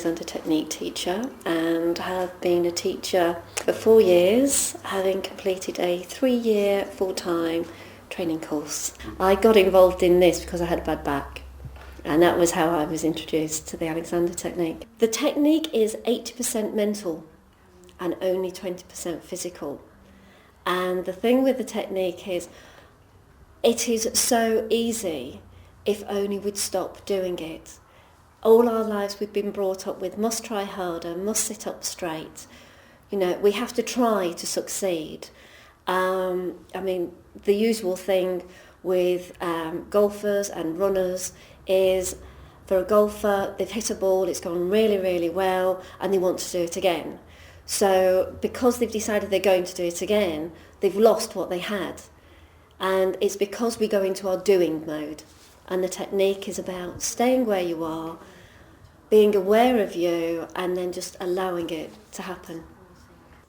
Alexander Technique teacher and have been a teacher for 4 years, having completed a 3-year full-time training course. I got involved in this because I had a bad back, and that was how I was introduced to the Alexander Technique. The technique is 80% mental and only 20% physical. And the thing with the technique is it is so easy if only we'd stop doing it. All our lives we've been brought up with must try harder, must sit up straight. You know, we have to try to succeed. The usual thing with golfers and runners is for a golfer, they've hit a ball, it's gone really, really well, and they want to do it again. So because they've decided they're going to do it again, they've lost what they had. And it's because we go into our doing mode. And the technique is about staying where you are, being aware of you, and then just allowing it to happen.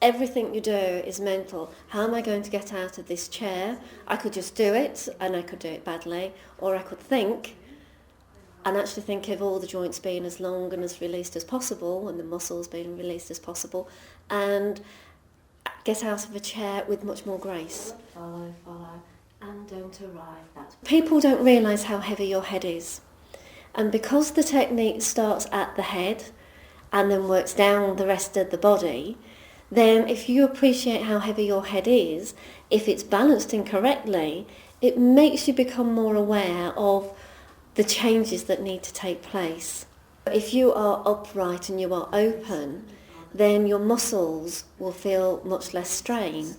Everything you do is mental. How am I going to get out of this chair? I could just do it, and I could do it badly. Or I could think, and actually think of all the joints being as long and as released as possible, and the muscles being released as possible, and get out of a chair with much more grace. Follow, follow. And don't arrive. People don't realise how heavy your head is. And because the technique starts at the head and then works down the rest of the body, then if you appreciate how heavy your head is, if it's balanced incorrectly, it makes you become more aware of the changes that need to take place. If you are upright and you are open, then your muscles will feel much less strain.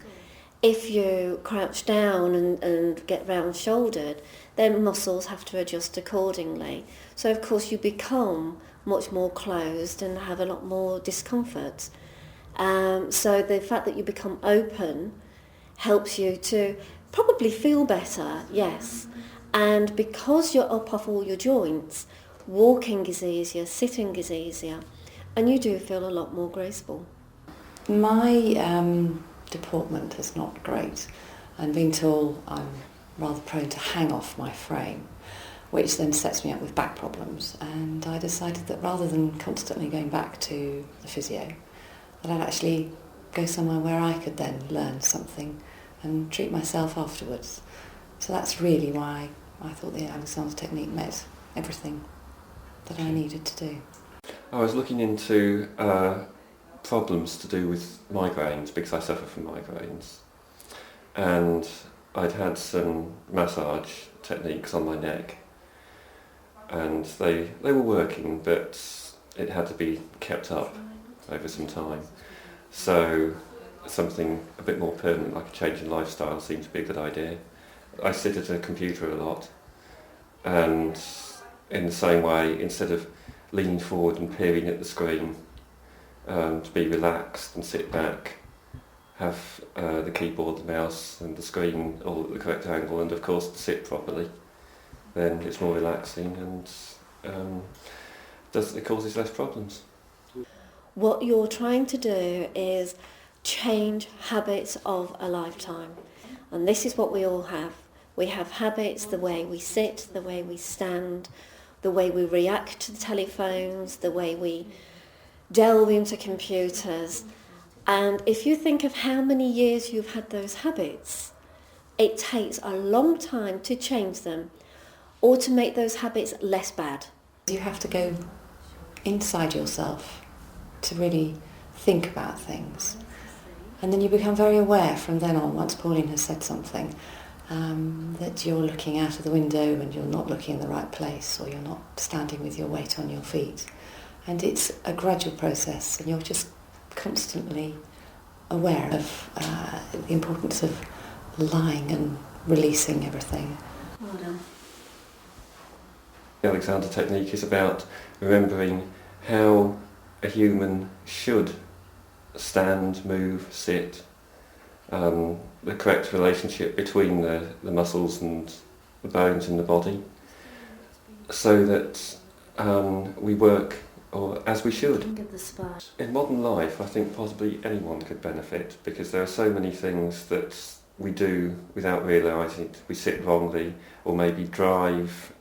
If you crouch down and get round-shouldered, then muscles have to adjust accordingly. So, of course, you become much more closed and have a lot more discomfort. So the fact that you become open helps you to probably feel better, yes. And because you're up off all your joints, walking is easier, sitting is easier, and you do feel a lot more graceful. My deportment is not great, and being tall, I'm rather prone to hang off my frame, which then sets me up with back problems. And I decided that rather than constantly going back to the physio, that I'd actually go somewhere where I could then learn something and treat myself afterwards. So that's really why I thought the Alexander Technique met everything that I needed to do. I was looking into problems to do with migraines because I suffer from migraines, and I'd had some massage techniques on my neck, and they were working, but it had to be kept up over some time. So something a bit more permanent, like a change in lifestyle, seemed to be a good idea. I sit at a computer a lot, and in the same way, instead of leaning forward and peering at the screen, to be relaxed and sit back, have the keyboard, the mouse and the screen all at the correct angle, and of course to sit properly, then it's more relaxing and it causes less problems. What you're trying to do is change habits of a lifetime, and this is what we all have. We have habits, the way we sit, the way we stand, the way we react to the telephones, the way we delve into computers. And if you think of how many years you've had those habits, it takes a long time to change them or to make those habits less bad. You have to go inside yourself to really think about things. And then you become very aware from then on, once Pauline has said something, that you're looking out of the window and you're not looking in the right place, or you're not standing with your weight on your feet. And it's a gradual process, and you're just constantly aware of the importance of lying and releasing everything. Well done. The Alexander Technique is about remembering how a human should stand, move, sit, the correct relationship between the muscles and the bones in the body, so that we work or as we should. In modern life, I think possibly anyone could benefit, because there are so many things that we do without realising it. We sit wrongly, or maybe drive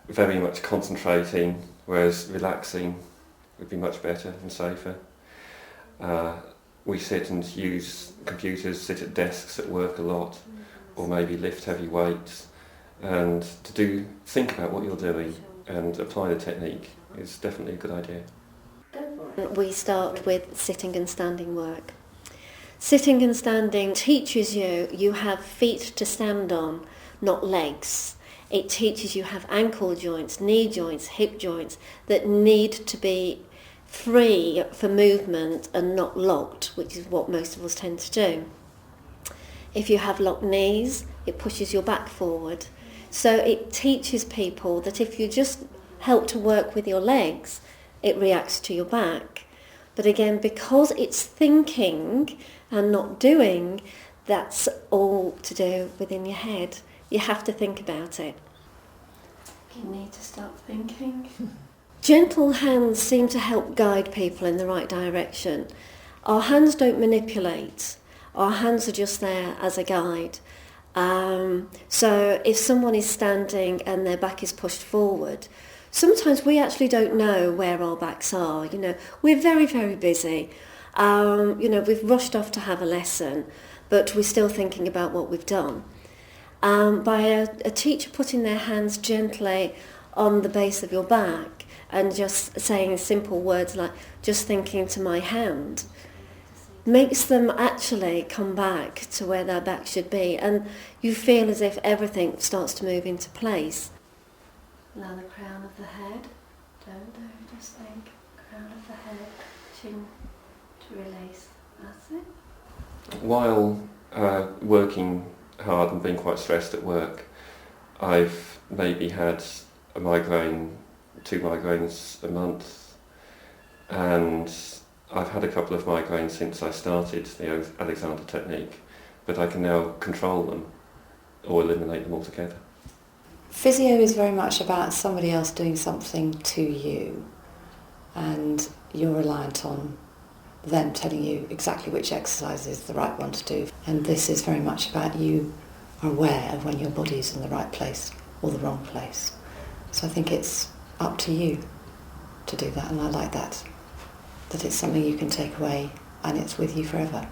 very much concentrating, whereas relaxing would be much better and safer. We sit and use computers, sit at desks at work a lot, or maybe lift heavy weights, and think about what you're doing and apply the technique is definitely a good idea. We start with sitting and standing work. Sitting and standing teaches you have feet to stand on, not legs. It teaches you have ankle joints, knee joints, hip joints that need to be free for movement and not locked, which is what most of us tend to do. If you have locked knees, it pushes your back forward. So it teaches people that if you just help to work with your legs, it reacts to your back. But again, because it's thinking and not doing, that's all to do within your head. You have to think about it. You need to start thinking. Gentle hands seem to help guide people in the right direction. Our hands don't manipulate. Our hands are just there as a guide. So if someone is standing and their back is pushed forward, sometimes we actually don't know where our backs are. We're very, very busy. We've rushed off to have a lesson, but we're still thinking about what we've done. By a teacher putting their hands gently on the base of your back and just saying simple words like, just thinking to my hand, makes them actually come back to where their back should be, and you feel as if everything starts to move into place. Allow the crown of the head, just think, crown of the head, chin to release, that's it. While working hard and being quite stressed at work, I've maybe had a migraine, 2 migraines a month, and I've had a couple of migraines since I started the Alexander technique, but I can now control them or eliminate them altogether. Physio is very much about somebody else doing something to you, and you're reliant on them telling you exactly which exercise is the right one to do. And this is very much about you are aware of when your body is in the right place or the wrong place. So I think it's up to you to do that, and I like that it's something you can take away and it's with you forever.